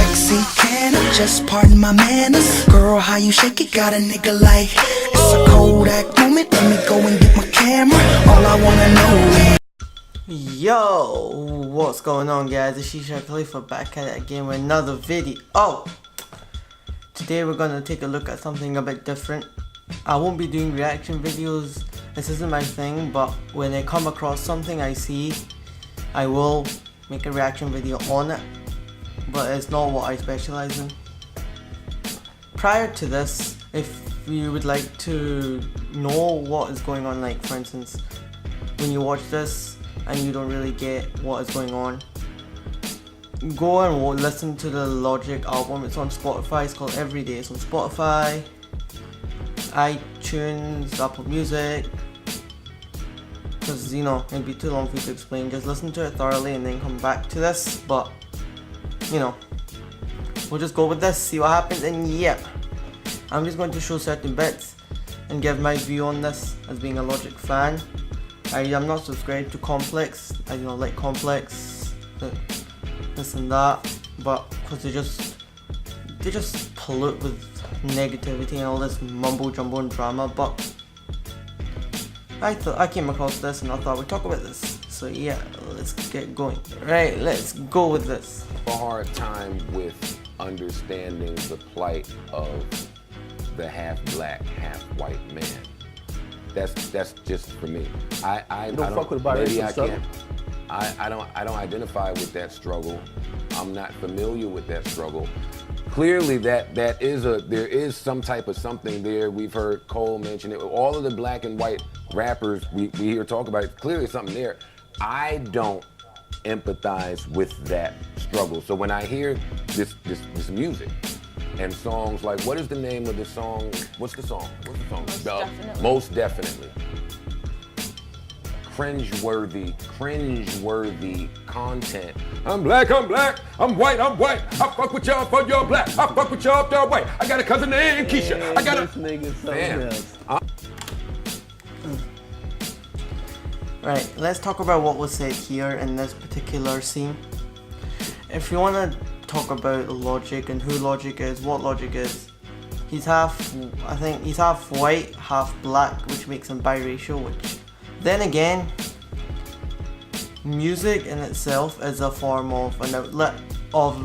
sexy, can I just pardon my manners? Girl, how you shake it, got a nigga like it's a Kodak moment, let me go and get my camera. All I wanna know is yo, what's going on guys? It's Shisha Khalifa back at it again with another video. Today we're gonna take a look at something a bit different. I won't be doing reaction videos, this isn't my thing, but when I come across something I see, I will make a reaction video on it, but it's not what I specialize in. Prior to this, if you would like to know what is going on, like for instance, when you watch this and you don't really get what is going on, go and listen to the Logic album. It's on Spotify, it's called Everyday. It's on Spotify, iTunes, Apple Music, because you know, it'd be too long for you to explain. Just listen to it thoroughly and then come back to this, but you know, we'll just go with this, see what happens, and yeah, I'm just going to show certain bits and give my view on this as being a Logic fan. I am not subscribed to Complex, I don't like Complex, this and that, but because they just pollute with negativity and all this mumbo jumbo and drama. But I came across this and I thought we'd talk about this. So yeah, let's get going. Right, let's go with this. A hard time with understanding the plight of the half black, half white man. That's just for me. I don't fuck with biracial struggle. I don't identify with that struggle. I'm not familiar with that struggle. Clearly there is some type of something there. We've heard Cole mention it. All of the black and white rappers we hear talk about it, clearly something there. I don't empathize with that struggle. So when I hear this music and songs like, what is the name of the song? What's the song? Most Definitely. Cringeworthy content. I'm black, I'm white, I fuck with y'all for your black, I fuck with y'all if they're white. I got a cousin named Keisha. I got this nigga something else. Right, let's talk about what was said here in this particular scene. If you want to talk about Logic and who Logic is, what Logic is, I think he's half white, half black, which makes him biracial, which then again, music in itself is a form of an outlet of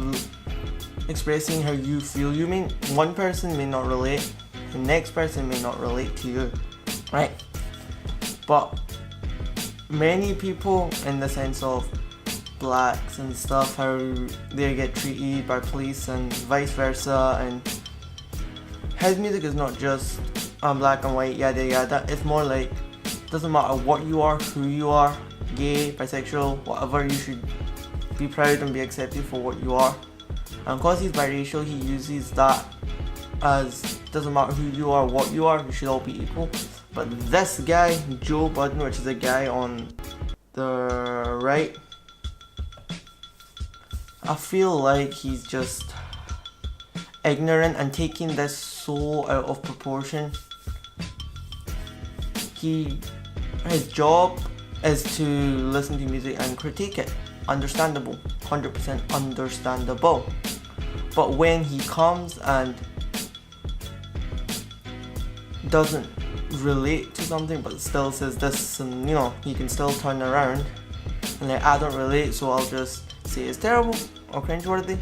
expressing how you feel. You mean one person may not relate, the next person may not relate to you, right? But many people, in the sense of blacks and stuff, how they get treated by police and vice versa, and his music is not just black and white, yada yada. It's more like, doesn't matter what you are, who you are, gay, bisexual, whatever, you should be proud and be accepted for what you are. And because he's biracial, he uses that as, doesn't matter who you are, what you are, we should all be equal. But this guy, Joe Budden, which is a guy on the right, I feel like he's just ignorant and taking this so out of proportion. His job is to listen to music and critique it. Understandable, 100% understandable. But when he comes and doesn't relate to something but still says this, and you know, he can still turn around and like, I don't relate, so I'll just say it's terrible or cringeworthy.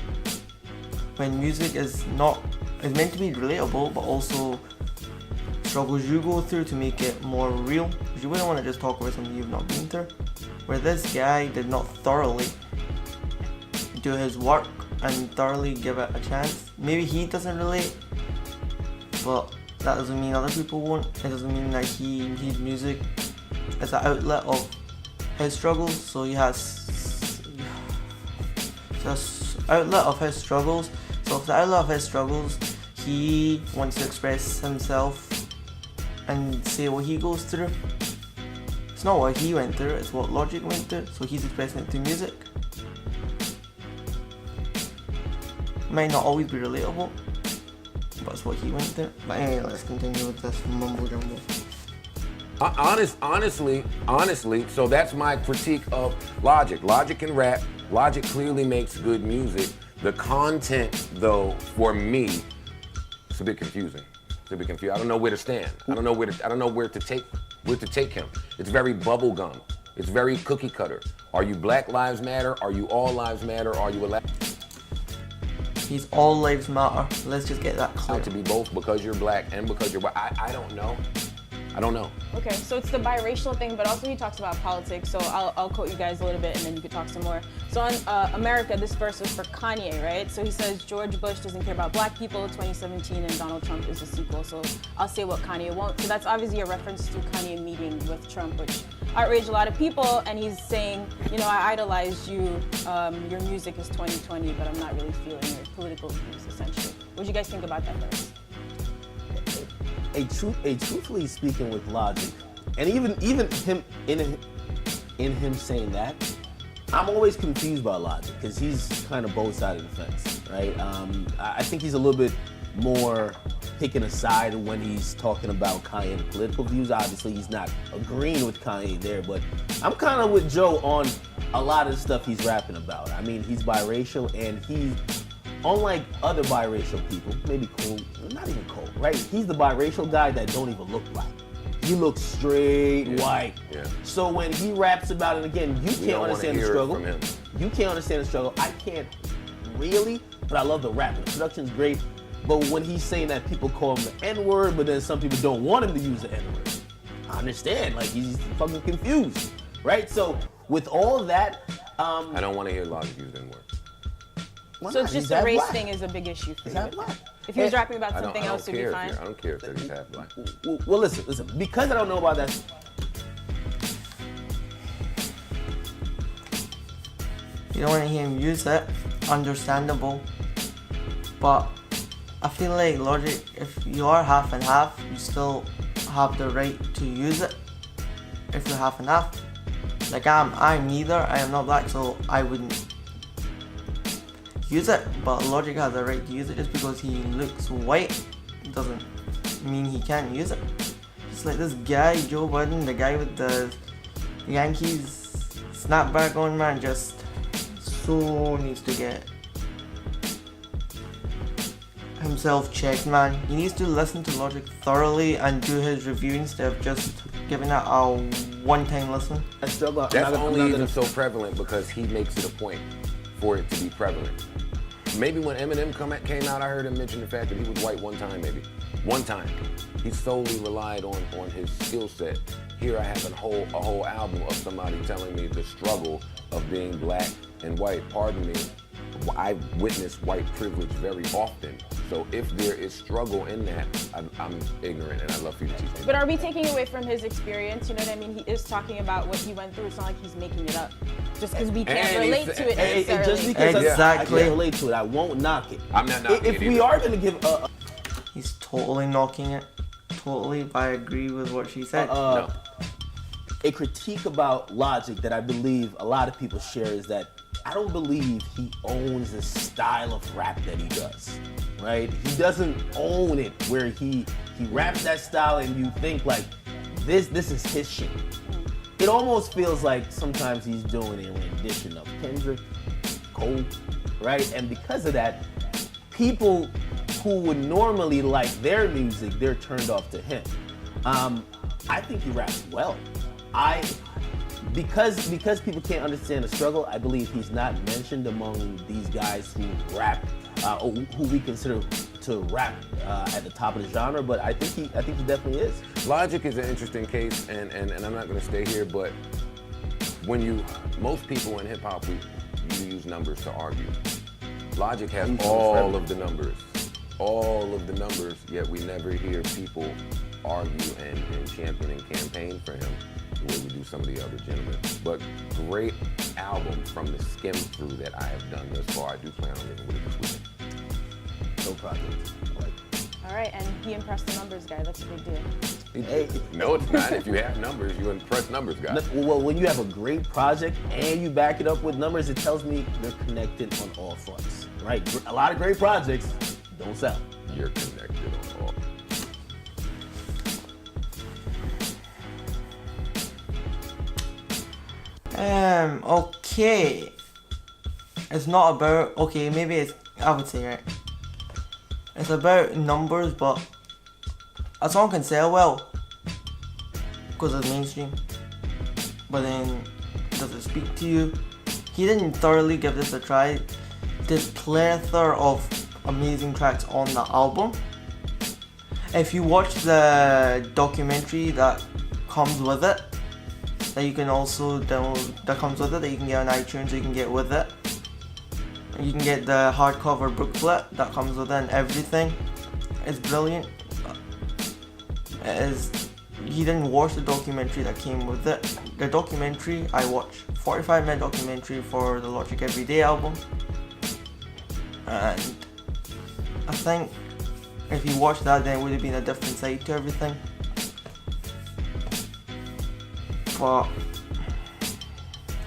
When music is meant to be relatable, but also struggles you go through to make it more real. You wouldn't want to just talk about something you've not been through. Where this guy did not thoroughly do his work and thoroughly give it a chance. Maybe he doesn't relate, but that doesn't mean other people won't. It doesn't mean that his music is an outlet of his struggles. So he has this outlet of his struggles. So if the outlet of his struggles, he wants to express himself and say what he goes through. It's not what he went through, it's what Logic went through, so he's expressing it through music. Might not always be relatable, but it's what he went through. But anyway, let's continue with this mumbo jumbo. Honestly, so that's my critique of Logic. Logic can rap. Logic clearly makes good music. The content, though, for me, it's a bit confusing. It's a bit confusing. I don't know where to stand. I don't know where to take him. It's very bubblegum. It's very cookie cutter. Are you Black Lives Matter? Are you All Lives Matter? Are you He's all lives matter. Let's just get that clear. allowed to be both because you're black and because you're white? I don't know. I don't know. Okay, so it's the biracial thing, but also he talks about politics. So I'll quote you guys a little bit, and then you can talk some more. So on America, this verse was for Kanye, right? So he says George Bush doesn't care about black people, 2017, and Donald Trump is a sequel. So I'll say what Kanye won't. So that's obviously a reference to Kanye meeting with Trump, which outraged a lot of people. And he's saying, you know, I idolized you. Your music is 2020, but I'm not really feeling your political views, essentially. What do you guys think about that verse? Truthfully speaking, with Logic, and even him in him saying that, I'm always confused by Logic because he's kind of both sides of the fence, right? I think he's a little bit more picking a side when he's talking about Kanye and political views. Obviously, he's not agreeing with Kanye there, but I'm kind of with Joe on a lot of the stuff he's rapping about. I mean, he's biracial, and he's, unlike other biracial people, maybe Cole, not even Cole, right? He's the biracial guy that don't even look black. He looks straight white. Yeah. So when he raps about it, again, you can't understand the struggle. You can't understand the struggle. I can't really, but I love the rap. The production's great. But when he's saying that people call him the N-word, but then some people don't want him to use the N-word, I understand. Like, he's fucking confused, right? So with all that, I don't want to hear Logic use the N-word. So it's just the race thing is a big issue for you. If he was rapping about something else, it'd be fine. I don't care if he's half black. Well, listen. Because I don't know about that. You don't want to hear him use it. Understandable. But I feel like Logic, if you are half and half, you still have the right to use it. If you're half and half. Like I'm neither. I am not black, so I wouldn't use it, but Logic has the right to use it. Just because he looks white doesn't mean he can't use it. Just like this guy, Joe Budden, the guy with the Yankees snapback on, man, just so needs to get himself checked, man. He needs to listen to Logic thoroughly and do his review instead of just giving it a one-time listen. That's only even so prevalent because he makes it a point for it to be prevalent. Maybe when Eminem came out, I heard him mention the fact that he was white one time, maybe. One time. He solely relied on his skill set. Here I have a whole album of somebody telling me the struggle of being black and white. Pardon me, I witness white privilege very often. So if there is struggle in that, I'm ignorant and I'd love for you to teach me. But are we taking away from his experience? You know what I mean? He is talking about what he went through. It's not like he's making it up. Just because we can't relate to it necessarily. Just because I can't relate to it, I won't knock it. I'm not knocking it. If we are going to give He's totally knocking it. Totally, but I agree with what she said. No. A critique about Logic that I believe a lot of people share is that I don't believe he owns the style of rap that he does, right? He doesn't own it where he raps that style and you think like, this is his shit. It almost feels like sometimes he's doing a rendition of Kendrick, Cole, right? And because of that, people who would normally like their music, they're turned off to him. I think he raps well. Because people can't understand the struggle, I believe he's not mentioned among these guys who rap, or who we consider to rap at the top of the genre. But I think he definitely is. Logic is an interesting case, and I'm not going to stay here, but most people in hip hop, you use numbers to argue. Logic has all of the numbers, yet we never hear people argue and champion and campaign for him the way we do some of the other gentlemen. But great album from the skim through that I have done thus far. I do plan on living with it this weekend. No project. All right, and he impressed the numbers guy. That's a big deal. Hey. No, it's not. If you have numbers, you impress numbers guy. Well, when you have a great project and you back it up with numbers, it tells me they're connected on all fronts, right? A lot of great projects don't sell. You're connected on all. Okay. it's not about, okay, maybe it's, I would say, right, it's about numbers, but a song can sell well because it's mainstream, but then does it speak to you? He didn't thoroughly give this a try. There's plethora of amazing tracks on the album. If you watch the documentary that comes with it, that you can also download, that comes with it, that you can get on iTunes, or you can get with it. You can get the hardcover booklet that comes with it and everything. It's brilliant. It is. He didn't watch the documentary that came with it. The documentary I watched, 45-minute documentary for the Logic Everyday album, and I think if he watched that, then it would have been a different side to everything. But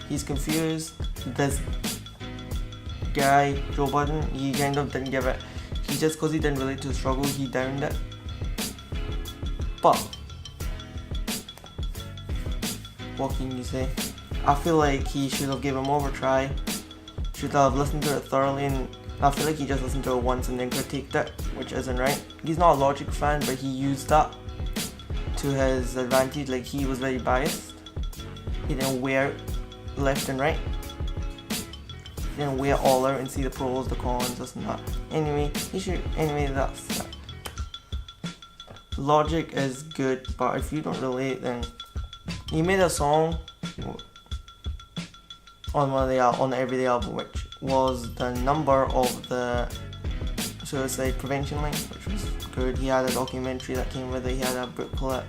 he's confused. This guy, Joe Budden, he kind of didn't give it. He just, because he didn't relate to the struggle, he downed it. But what can you say? I feel like he should have given more of a try. Should have listened to it thoroughly, and I feel like he just listened to it once and then critiqued it, which isn't right. He's not a Logic fan, but he used that to his advantage. Like, he was very biased. He didn't weigh out left and right. He didn't weigh it all out and see the pros, the cons, this and that. Anyway, that's that. Logic is good, but if you don't relate, then he made a song on the Everyday album, which was the number of the suicide prevention link, which was good. He had a documentary that came with it. He had a booklet.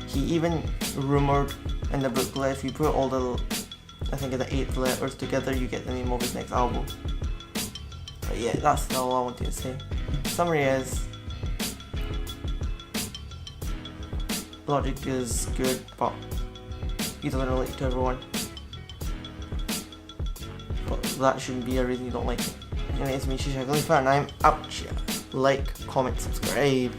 He even rumored in the booklet, if you put all the, I think, the 8 letters together, you get the name of his next album. But yeah, that's all I wanted to say. Summary is, Logic is good, but he doesn't relate to everyone. But that shouldn't be a reason you don't like it. Anyway, it's me, Shisha Khalifa, and I'm out. Like, comment, subscribe.